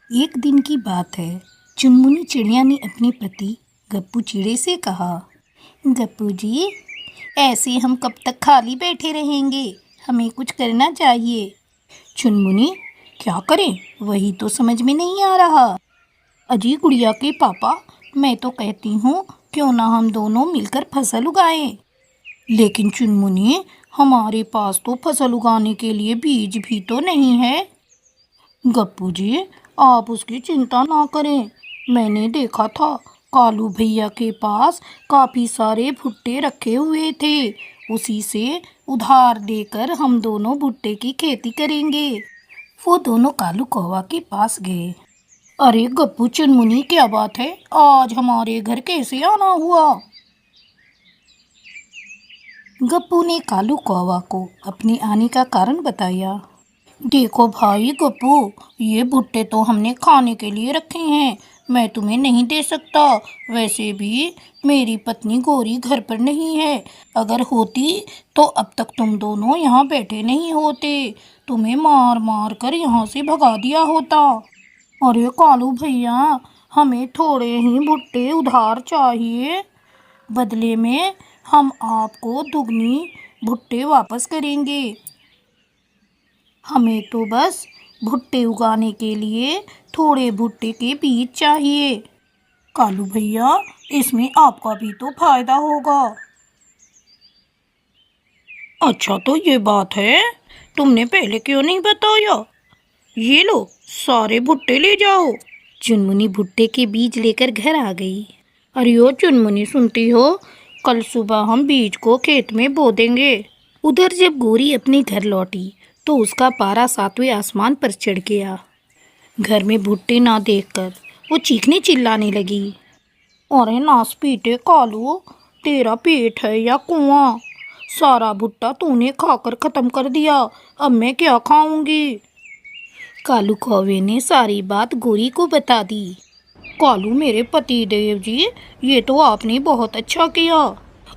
एक दिन की बात है। चुनमुनी चिड़िया ने अपने पति गप्पू चिड़े से कहा, गप्पू जी, ऐसे हम कब तक खाली बैठे रहेंगे? हमें कुछ करना चाहिए। चुनमुनी, क्या करें वही तो समझ में नहीं आ रहा। अजी गुड़िया के पापा, मैं तो कहती हूँ क्यों ना हम दोनों मिलकर फसल उगाएं। लेकिन चुनमुनी, हमारे पास तो फसल उगाने के लिए बीज भी तो नहीं है। गप्पू जी, आप उसकी चिंता ना करें। मैंने देखा था कालू भैया के पास काफ़ी सारे भुट्टे रखे हुए थे। उसी से उधार देकर हम दोनों भुट्टे की खेती करेंगे। वो दोनों कालू कौवा के पास गए। अरे गप्पू चुनमुनी, क्या बात है, आज हमारे घर कैसे आना हुआ? गप्पू ने कालू कौवा को अपने आने का कारण बताया। देखो भाई गप्पू, ये भुट्टे तो हमने खाने के लिए रखे हैं, मैं तुम्हें नहीं दे सकता। वैसे भी मेरी पत्नी गौरी घर पर नहीं है। अगर होती तो अब तक तुम दोनों यहाँ बैठे नहीं होते। तुम्हें मार मार कर यहाँ से भगा दिया होता। अरे कालू भैया, हमें थोड़े ही भुट्टे उधार चाहिए। बदले में हम आपको दुगनी भुट्टे वापस करेंगे। हमें तो बस भुट्टे उगाने के लिए थोड़े भुट्टे के बीज चाहिए। कालू भैया, इसमें आपका भी तो फायदा होगा। अच्छा तो ये बात है, तुमने पहले क्यों नहीं बताया? ये लो, सारे भुट्टे ले जाओ। चुनमुनी भुट्टे के बीज लेकर घर आ गई। अरे ओ चुनमुनी, सुनती हो? कल सुबह हम बीज को खेत में बो देंगे। उधर जब गोरी अपने घर लौटी तो उसका पारा सातवें आसमान पर चढ़ गया। घर में भुट्टे ना देखकर वो चीखने चिल्लाने लगी। अरे नास पीटे कालू, तेरा पेट है या कुआं? सारा भुट्टा तूने खाकर खत्म कर दिया, अब मैं क्या खाऊंगी? कालू कौवे ने सारी बात गोरी को बता दी। कालू मेरे पति देव जी, ये तो आपने बहुत अच्छा किया।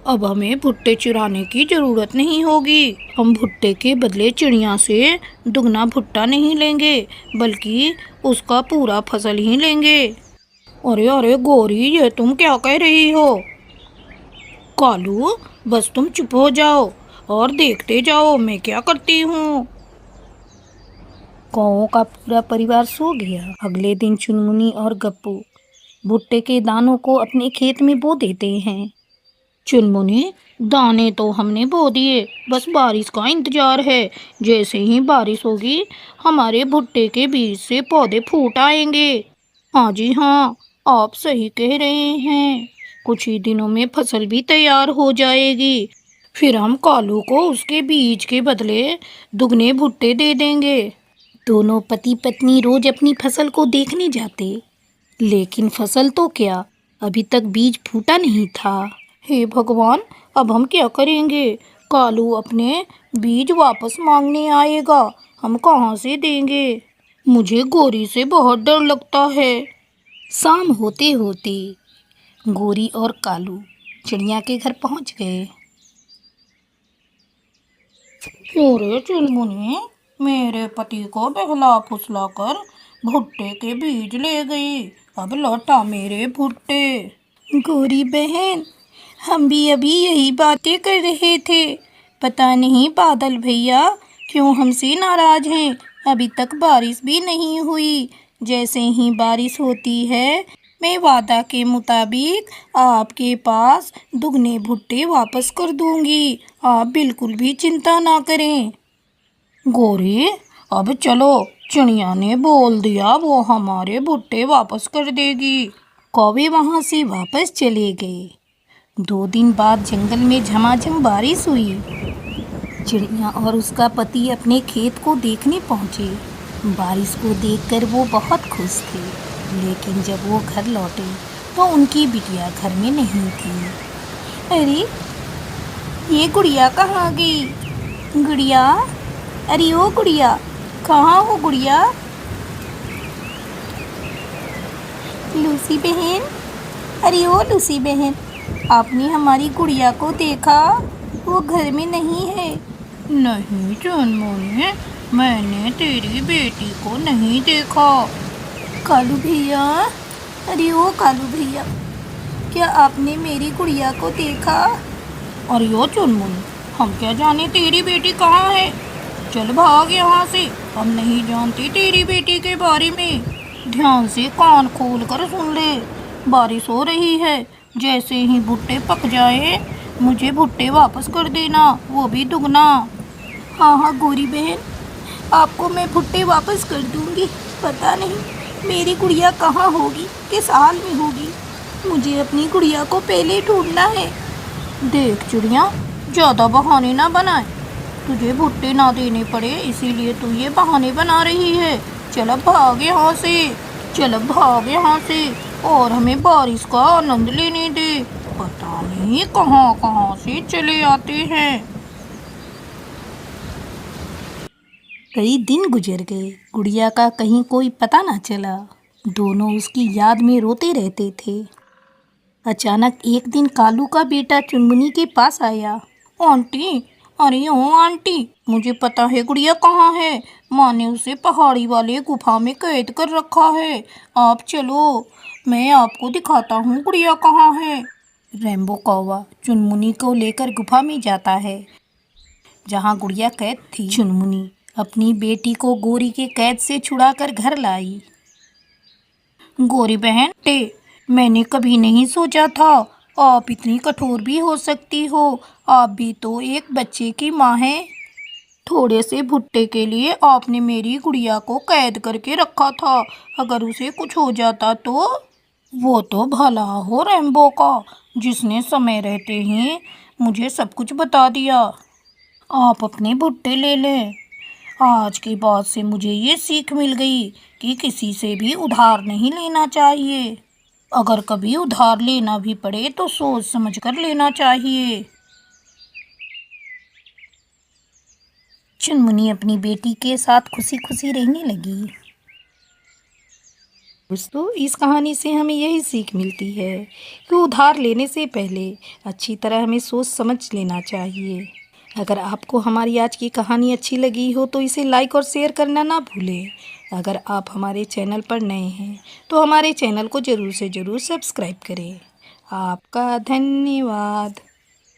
अब हमें भुट्टे चुराने की जरूरत नहीं होगी। हम भुट्टे के बदले चिड़िया से दुगना भुट्टा नहीं लेंगे, बल्कि उसका पूरा फसल ही लेंगे। अरे अरे गौरी, ये तुम क्या कह रही हो? कालू, बस तुम चुप हो जाओ और देखते जाओ मैं क्या करती हूँ। कौओं का पूरा परिवार सो गया। अगले दिन चुनमुनी और गप्पू भुट्टे के दानों को अपने खेत में बो देते हैं। चुनमुनी, दाने तो हमने बो दिए, बस बारिश का इंतजार है। जैसे ही बारिश होगी हमारे भुट्टे के बीज से पौधे फूट आएंगे। हाँ जी हाँ, आप सही कह रहे हैं। कुछ ही दिनों में फसल भी तैयार हो जाएगी। फिर हम कालू को उसके बीज के बदले दुगने भुट्टे दे देंगे। दोनों पति पत्नी रोज अपनी फसल को देखने जाते, लेकिन फसल तो क्या, अभी तक बीज फूटा नहीं था। हे भगवान, अब हम क्या करेंगे? कालू अपने बीज वापस मांगने आएगा, हम कहाँ से देंगे? मुझे गोरी से बहुत डर लगता है। शाम होते होते गोरी और कालू चिड़िया के घर पहुंच गए। अरे चुनमुनी, मेरे पति को बहला फुसला कर भुट्टे के बीज ले गई, अब लौटा मेरे भुट्टे। गोरी बहन, हम भी अभी यही बातें कर रहे थे। पता नहीं बादल भैया क्यों हमसे नाराज हैं। अभी तक बारिश भी नहीं हुई। जैसे ही बारिश होती है मैं वादा के मुताबिक आपके पास दुगने भुट्टे वापस कर दूंगी। आप बिल्कुल भी चिंता ना करें। गोरी, अब चलो, चिड़िया ने बोल दिया वो हमारे भुट्टे वापस कर देगी। कौवे वहाँ से वापस चले गए। 2 दिन बाद जंगल में झमाझम बारिश हुई। चिड़िया और उसका पति अपने खेत को देखने पहुँचे। बारिश को देखकर वो बहुत खुश थे, लेकिन जब वो घर लौटे तो उनकी बिटिया घर में नहीं थी। अरे, ये गुड़िया कहाँ गई? गुड़िया, अरे ओ गुड़िया, कहाँ हो गुड़िया? लूसी बहन, अरे ओ लूसी बहन, आपने हमारी गुड़िया को देखा? वो घर में नहीं है। नहीं चुनमुनी, मैंने तेरी बेटी को नहीं देखा। कालू भैया, अरे ओ कालू भैया, क्या आपने मेरी गुड़िया को देखा? अरे ओ चुनमुन, हम क्या जाने तेरी बेटी कहाँ है। चल भाग यहाँ से, हम नहीं जानते तेरी बेटी के बारे में। ध्यान से कान खोल कर सुन ले, बारिश हो रही है। जैसे ही भुट्टे पक जाए मुझे भुट्टे वापस कर देना, वो भी दुगना। हाँ हाँ गोरी बहन, आपको मैं भुट्टे वापस कर दूंगी। पता नहीं मेरी गुड़िया कहाँ होगी, किस हाल में होगी। मुझे अपनी गुड़िया को पहले ढूंढना है। देख चिड़िया, ज़्यादा बहाने ना बनाए। तुझे भुट्टे ना देने पड़े इसीलिए तू ये बहाने बना रही है। चल अब भाग यहाँ से, चल अब भाग यहाँ से, और हमें बारिश का आनंद लेने दे। पता नहीं कहाँ कहाँ से चले आते हैं। कई दिन गुजर गए, गुड़िया का कहीं कोई पता ना चला। दोनों उसकी याद में रोते रहते थे। अचानक एक दिन कालू का बेटा चुनमुनी के पास आया। आंटी, अरे ओ आंटी, मुझे पता है गुड़िया कहाँ है। माँ ने उसे पहाड़ी वाले गुफा में कैद कर रखा है। आप चलो, मैं आपको दिखाता हूँ गुड़िया कहाँ है। रेम्बो कौवा चुनमुनी को लेकर गुफा में जाता है जहाँ गुड़िया कैद थी। चुनमुनी अपनी बेटी को गोरी के कैद से छुड़ाकर घर लाई। गोरी बहन, मैंने कभी नहीं सोचा था आप इतनी कठोर भी हो सकती हो। आप भी तो एक बच्चे की माँ हैं। थोड़े से भुट्टे के लिए आपने मेरी गुड़िया को कैद करके रखा था। अगर उसे कुछ हो जाता तो? वो तो भला हो रेम्बो का, जिसने समय रहते ही मुझे सब कुछ बता दिया। आप अपने भुट्टे ले लें। आज के बाद से मुझे ये सीख मिल गई कि किसी से भी उधार नहीं लेना चाहिए। अगर कभी उधार लेना भी पड़े तो सोच समझ कर लेना चाहिए। चुनमुनी अपनी बेटी के साथ खुशी खुशी रहने लगी। दोस्तों, इस कहानी से हमें यही सीख मिलती है कि उधार लेने से पहले अच्छी तरह हमें सोच समझ लेना चाहिए। अगर आपको हमारी आज की कहानी अच्छी लगी हो तो इसे लाइक और शेयर करना ना भूलें। अगर आप हमारे चैनल पर नए हैं तो हमारे चैनल को ज़रूर से ज़रूर सब्सक्राइब करें। आपका धन्यवाद।